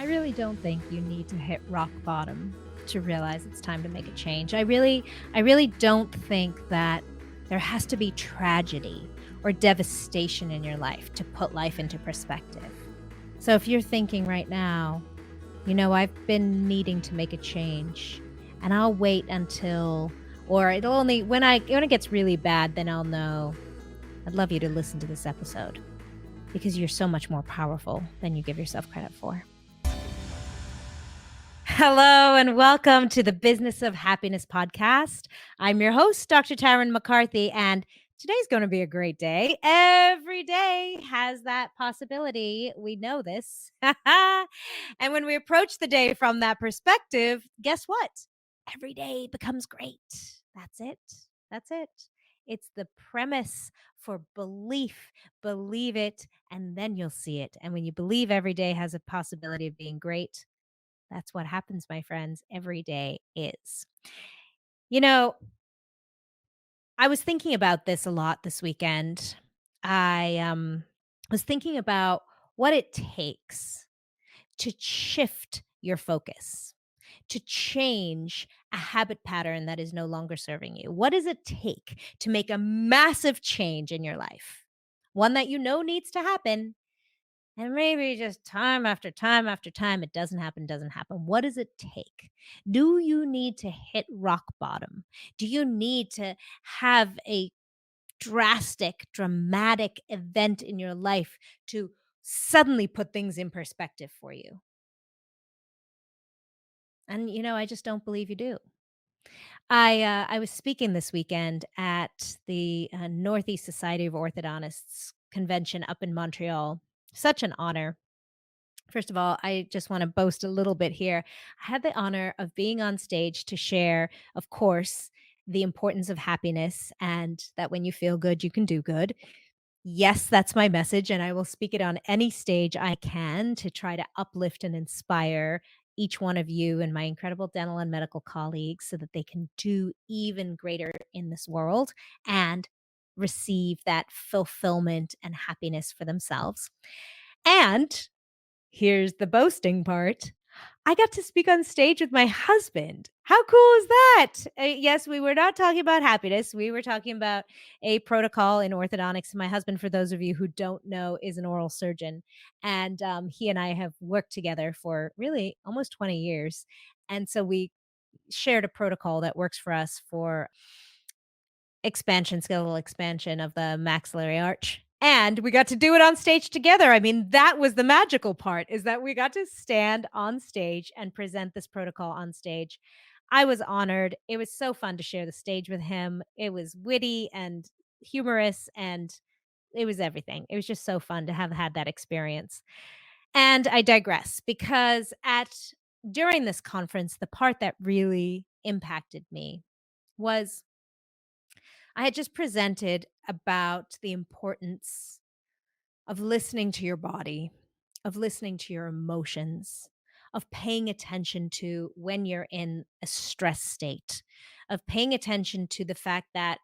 really don't think you need to hit rock bottom to realize it's time to make a change. I really don't think that there has to be tragedy or devastation in your life to put life into perspective. So if you're thinking right now, I've been needing to make a change and I'll wait until or it'll only when it gets really bad, then I'll know. I'd love you to listen to this episode because you're so much more powerful than you give yourself credit for. Hello and welcome to the Business of Happiness podcast. I'm your host, Dr. Taryn MacCarthy, and today's going to be a great day. Every day has that possibility. We know this. And when we approach the day from that perspective, guess what? Every day becomes great. That's it. That's it. It's the premise for belief. Believe it, and then you'll see it. And when you believe every day has a possibility of being great, that's what happens, my friends. Every day is. You know, I was thinking about this a lot this weekend. I was thinking about what it takes to shift your focus, to change a habit pattern that is no longer serving you. What does it take to make a massive change in your life? One that you know needs to happen, and maybe just time after time after time, it doesn't happen, doesn't happen. What does it take? Do you need to hit rock bottom? Do you need to have a drastic, dramatic event in your life to suddenly put things in perspective for you? And, I just don't believe you do. I was speaking this weekend at the Northeast Society of Orthodontists convention up in Montreal. Such an honor. First of all, I just want to boast a little bit here. I had the honor of being on stage to share, of course, the importance of happiness and that when you feel good, you can do good. Yes, that's my message, and I will speak it on any stage I can to try to uplift and inspire each one of you and my incredible dental and medical colleagues so that they can do even greater in this world and receive that fulfillment and happiness for themselves. And here's the boasting part. I got to speak on stage with my husband. How cool is that? Yes, we were not talking about happiness. We were talking about a protocol in orthodontics. My husband, for those of you who don't know, is an oral surgeon. And he and I have worked together for really almost 20 years. And so we shared a protocol that works for us for skeletal expansion of the maxillary arch. And we got to do it on stage together. I mean, that was the magical part, is that we got to stand on stage and present this protocol on stage. I was honored. It was so fun to share the stage with him. It was witty and humorous, and it was everything. It was just so fun to have had that experience. And I digress because during this conference, the part that really impacted me was I had just presented about the importance of listening to your body, of listening to your emotions, of paying attention to when you're in a stress state, of paying attention to the fact that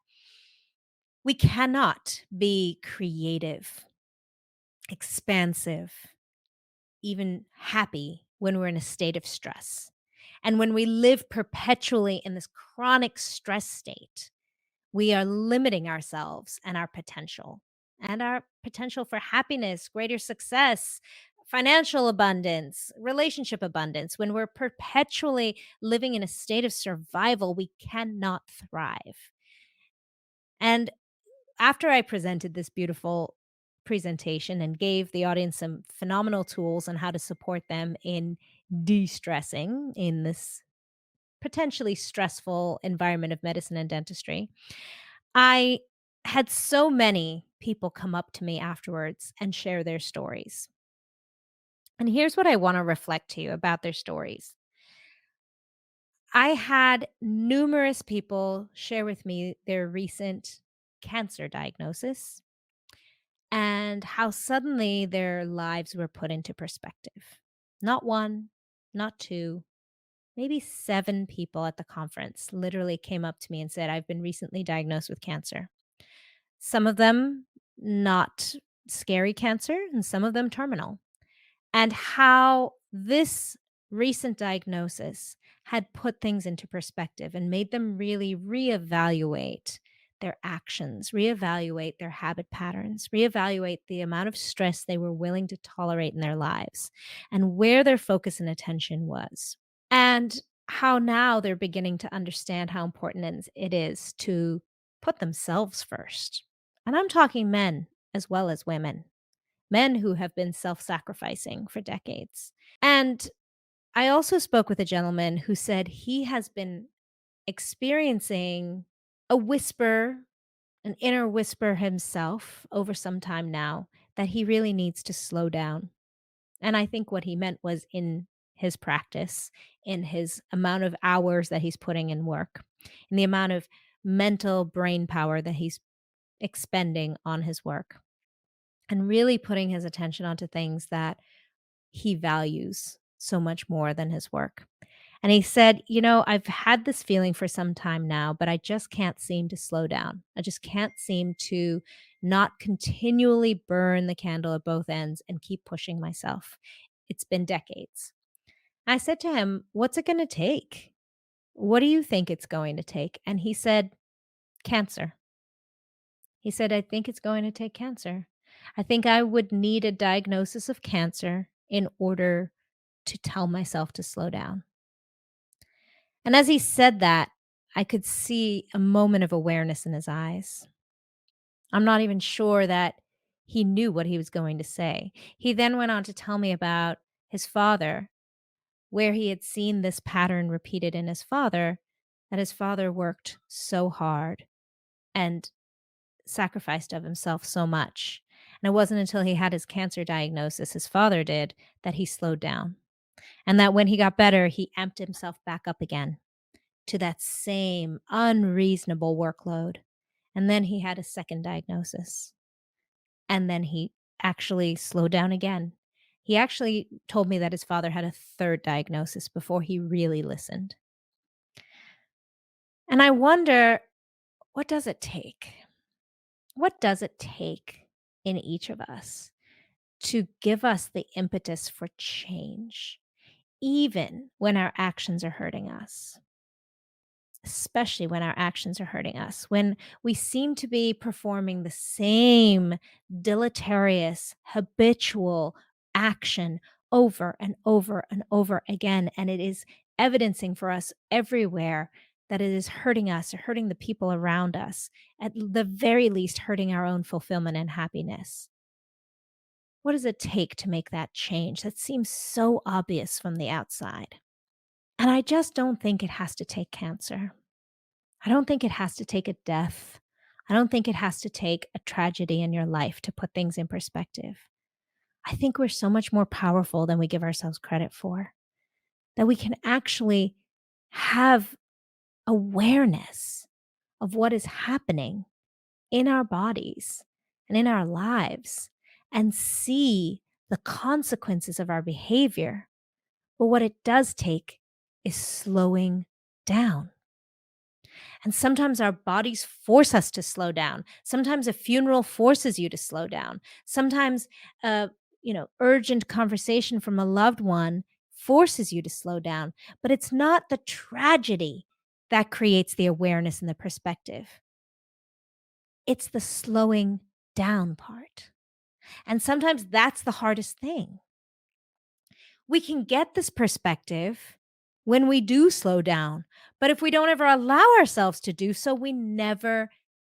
we cannot be creative, expansive, even happy when we're in a state of stress. And when we live perpetually in this chronic stress state, we are limiting ourselves and our potential for happiness, greater success, financial abundance, relationship abundance. When we're perpetually living in a state of survival, we cannot thrive. And after I presented this beautiful presentation and gave the audience some phenomenal tools on how to support them in de stressing in this potentially stressful environment of medicine and dentistry, I had so many people come up to me afterwards and share their stories. And here's what I want to reflect to you about their stories. I had numerous people share with me their recent cancer diagnosis and how suddenly their lives were put into perspective. Not one, not two, maybe 7 people at the conference literally came up to me and said, I've been recently diagnosed with cancer. Some of them not scary cancer, and some of them terminal. And how This recent diagnosis had put things into perspective and made them really reevaluate their actions, reevaluate their habit patterns, reevaluate the amount of stress they were willing to tolerate in their lives, and where their focus and attention was. And how now they're beginning to understand how important it is to put themselves first. And I'm talking men as well as women, men who have been self sacrificing for decades. And I also spoke with a gentleman who said he has been experiencing a whisper, an inner whisper himself over some time now that he really needs to slow down. And I think what he meant was in his practice, in his amount of hours that he's putting in work, in the amount of mental brain power that he's expending on his work, and really putting his attention onto things that he values so much more than his work. And he said, I've had this feeling for some time now, but I just can't seem to slow down. I just can't seem to not continually burn the candle at both ends and keep pushing myself. It's been decades." I said to him, "What's it going to take? What do you think it's going to take?" And he said, "Cancer." He said, "I think it's going to take cancer. I think I would need a diagnosis of cancer in order to tell myself to slow down." And as he said that, I could see a moment of awareness in his eyes. I'm not even sure that he knew what he was going to say. He then went on to tell me about his father, where he had seen this pattern repeated in his father, that his father worked so hard and sacrificed of himself so much. And it wasn't until he had his cancer diagnosis, his father did, that he slowed down. And that when he got better, he amped himself back up again to that same unreasonable workload. And then he had a second diagnosis. And then he actually slowed down again. He actually told me that his father had a third diagnosis before he really listened. And I wonder, what does it take? What does it take in each of us to give us the impetus for change, even when our actions are hurting us? Especially when our actions are hurting us, when we seem to be performing the same deleterious, habitual action over and over and over again. And it is evidencing for us everywhere that it is hurting us or hurting the people around us, at the very least, hurting our own fulfillment and happiness. What does it take to make that change? That seems so obvious from the outside. And I just don't think it has to take cancer. I don't think it has to take a death. I don't think it has to take a tragedy in your life to put things in perspective. I think we're so much more powerful than we give ourselves credit for, that we can actually have awareness of what is happening in our bodies and in our lives and see the consequences of our behavior. But what it does take is slowing down. And sometimes our bodies force us to slow down. Sometimes a funeral forces you to slow down. Sometimes urgent conversation from a loved one forces you to slow down. But it's not the tragedy that creates the awareness and the perspective. It's the slowing down part. And sometimes that's the hardest thing. We can get this perspective when we do slow down. But if we don't ever allow ourselves to do so, we never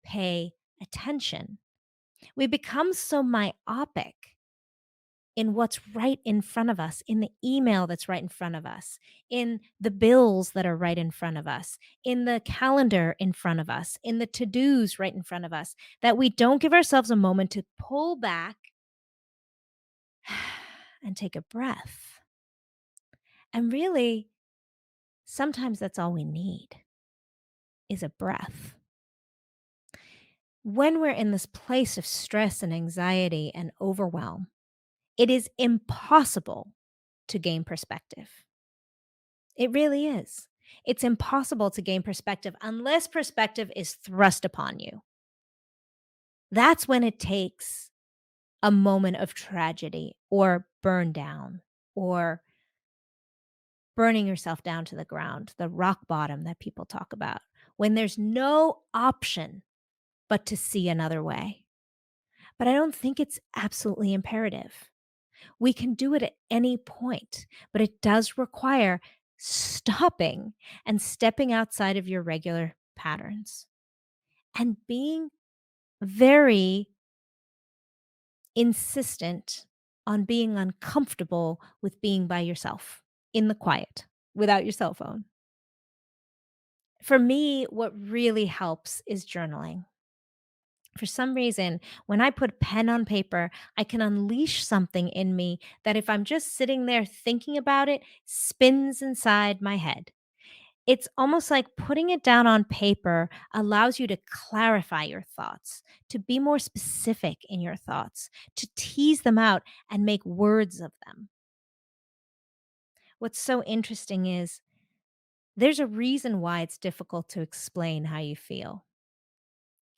pay attention. We become so myopic in what's right in front of us, in the email that's right in front of us, in the bills that are right in front of us, in the calendar in front of us, in the to dos right in front of us, that we don't give ourselves a moment to pull back and take a breath. And really, sometimes that's all we need is a breath. When we're in this place of stress and anxiety and overwhelm, it is impossible to gain perspective. It really is. It's impossible to gain perspective unless perspective is thrust upon you. That's when it takes a moment of tragedy or burn down or burning yourself down to the ground, the rock bottom that people talk about, when there's no option but to see another way. But I don't think it's absolutely imperative. We can do it at any point, but it does require stopping and stepping outside of your regular patterns and being very insistent on being uncomfortable with being by yourself in the quiet without your cell phone. For me, what really helps is journaling. For some reason, when I put pen on paper, I can unleash something in me that if I'm just sitting there thinking about it, spins inside my head. It's almost like putting it down on paper allows you to clarify your thoughts, to be more specific in your thoughts, to tease them out and make words of them. What's so interesting is there's a reason why it's difficult to explain how you feel.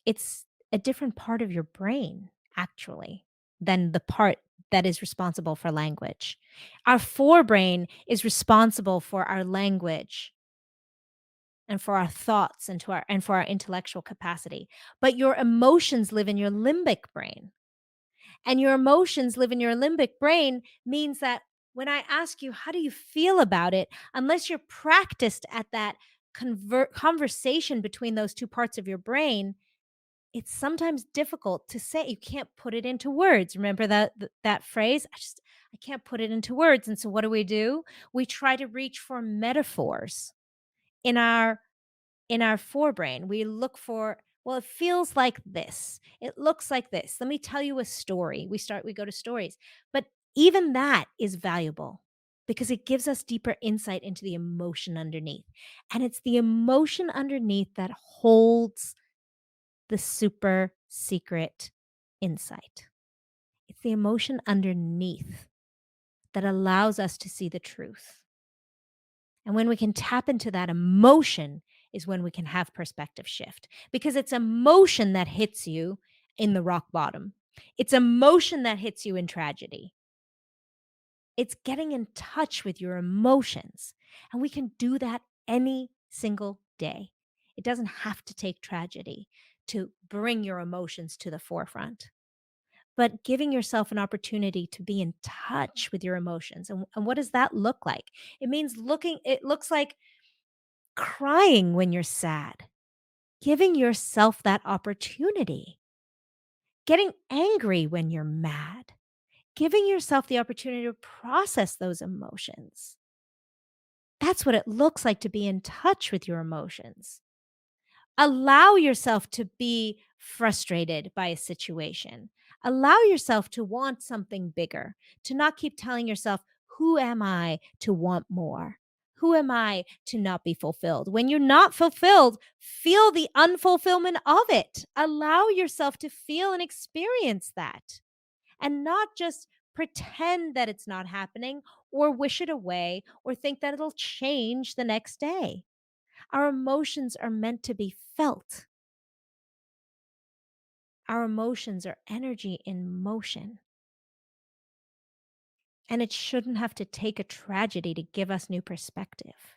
It's a different part of your brain, actually, than the part that is responsible for language. Our forebrain is responsible for our language and for our thoughts and for our intellectual capacity. But your emotions live in your limbic brain. And your emotions live in your limbic brain means that when I ask you, how do you feel about it? Unless you're practiced at that conversation between those two parts of your brain, it's sometimes difficult to say. You can't put it into words. Remember that phrase? I can't put it into words. And so what do? We try to reach for metaphors in our forebrain. We look for, well, it feels like this. It looks like this. Let me tell you a story. We go to stories. But even that is valuable because it gives us deeper insight into the emotion underneath. And it's the emotion underneath that holds the super secret insight. It's the emotion underneath that allows us to see the truth. And when we can tap into that emotion is when we can have perspective shift because it's emotion that hits you in the rock bottom. It's emotion that hits you in tragedy. It's getting in touch with your emotions. And we can do that any single day. It doesn't have to take tragedy to bring your emotions to the forefront, but giving yourself an opportunity to be in touch with your emotions. And what does that look like? It looks like crying when you're sad, giving yourself that opportunity, getting angry when you're mad, giving yourself the opportunity to process those emotions. That's what it looks like to be in touch with your emotions. Allow yourself to be frustrated by a situation. Allow yourself to want something bigger, to not keep telling yourself, who am I to want more? Who am I to not be fulfilled? When you're not fulfilled, feel the unfulfillment of it. Allow yourself to feel and experience that and not just pretend that it's not happening or wish it away or think that it'll change the next day. Our emotions are meant to be felt. Our emotions are energy in motion. And it shouldn't have to take a tragedy to give us new perspective.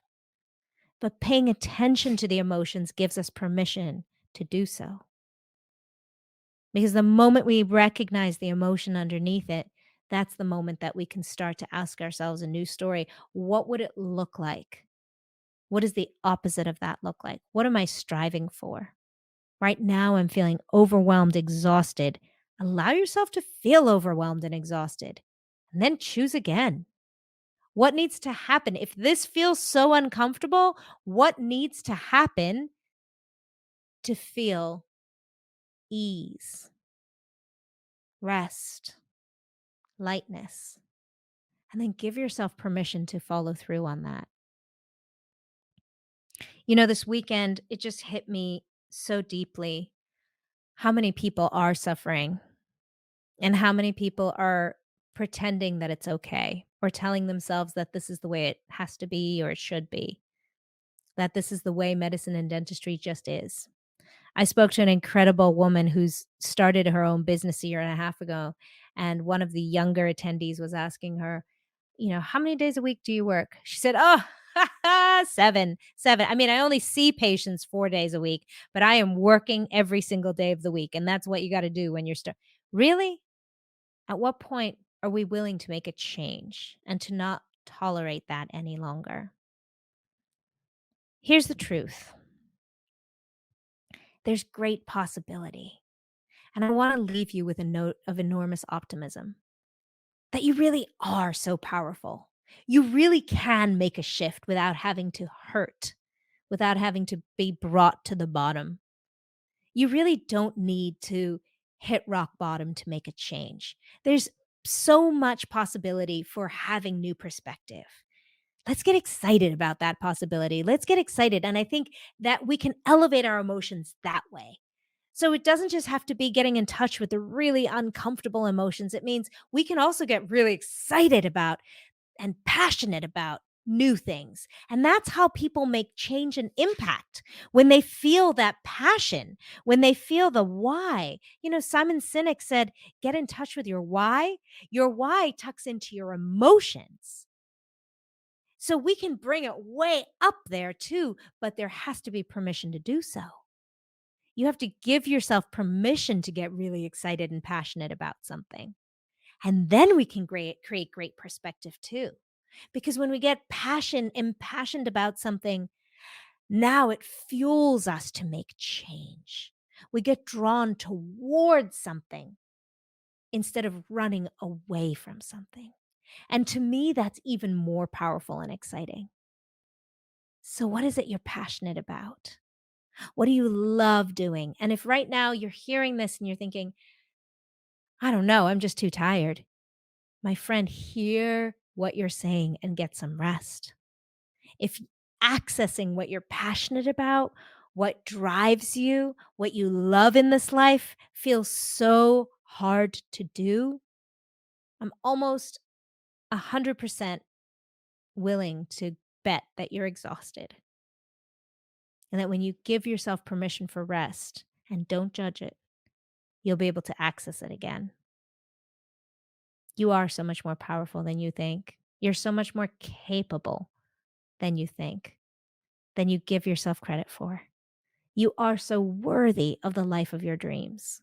But paying attention to the emotions gives us permission to do so. Because the moment we recognize the emotion underneath it, that's the moment that we can start to ask ourselves a new story. What would it look like? What does the opposite of that look like? What am I striving for? Right now, I'm feeling overwhelmed, exhausted. Allow yourself to feel overwhelmed and exhausted, and then choose again. What needs to happen? If this feels so uncomfortable, what needs to happen to feel ease, rest, lightness? And then give yourself permission to follow through on that. This weekend, it just hit me so deeply how many people are suffering and how many people are pretending that it's okay or telling themselves that this is the way it has to be or it should be, that this is the way medicine and dentistry just is. I spoke to an incredible woman who's started her own business a year and a half ago. And one of the younger attendees was asking her, how many days a week do you work?" She said, "Oh, 7, 7. I mean, I only see patients 4 days a week, but I am working every single day of the week, and that's what you gotta do when you're Really? At what point are we willing to make a change and to not tolerate that any longer? Here's the truth. There's great possibility, and I wanna leave you with a note of enormous optimism that you really are so powerful. You really can make a shift without having to hurt, without having to be brought to the bottom. You really don't need to hit rock bottom to make a change. There's so much possibility for having new perspective. Let's get excited about that possibility. Let's get excited. And I think that we can elevate our emotions that way. So it doesn't just have to be getting in touch with the really uncomfortable emotions. It means we can also get really excited about and passionate about new things. And that's how people make change and impact when they feel that passion, when they feel the why. Simon Sinek said, get in touch with your why. Your why tucks into your emotions. So we can bring it way up there too, but there has to be permission to do so. You have to give yourself permission to get really excited and passionate about something. And then we can create great perspective too. Because when we get impassioned about something, now it fuels us to make change. We get drawn towards something instead of running away from something. And to me, that's even more powerful and exciting. So, what is it you're passionate about? What do you love doing? And if right now you're hearing this and you're thinking, I don't know, I'm just too tired. My friend, hear what you're saying and get some rest. If accessing what you're passionate about, what drives you, what you love in this life feels so hard to do, I'm almost 100% willing to bet that you're exhausted. And that when you give yourself permission for rest and don't judge it, you'll be able to access it again. You are so much more powerful than you think. You're so much more capable than you think, than you give yourself credit for. You are so worthy of the life of your dreams.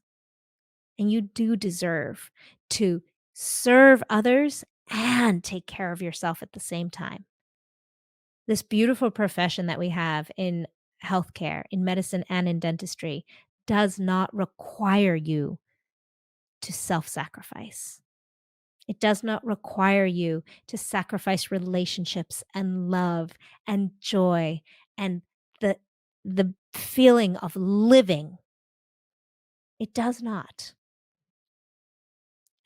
And you do deserve to serve others and take care of yourself at the same time. This beautiful profession that we have in healthcare, in medicine, and in dentistry does not require you to self sacrifice. It does not require you to sacrifice relationships and love and joy and the, the feeling of living. It does not.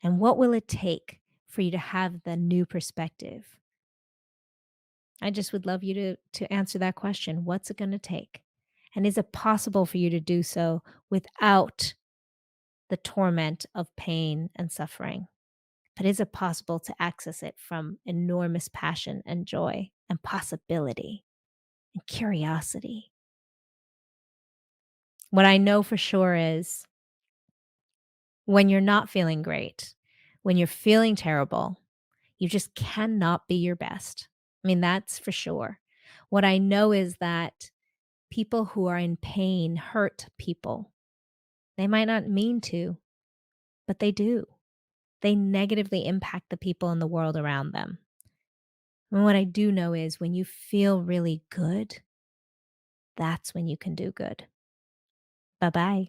And what will it take for you to have the new perspective? I just would love you to answer that question. What's it going to take? And is it possible for you to do so without the torment of pain and suffering? But is it possible to access it from enormous passion and joy and possibility and curiosity? What I know for sure is when you're not feeling great, when you're feeling terrible, you just cannot be your best. I mean, that's for sure. What I know is that people who are in pain hurt people. They might not mean to, but they do. They negatively impact the people in the world around them. And what I do know is when you feel really good, that's when you can do good. Bye bye.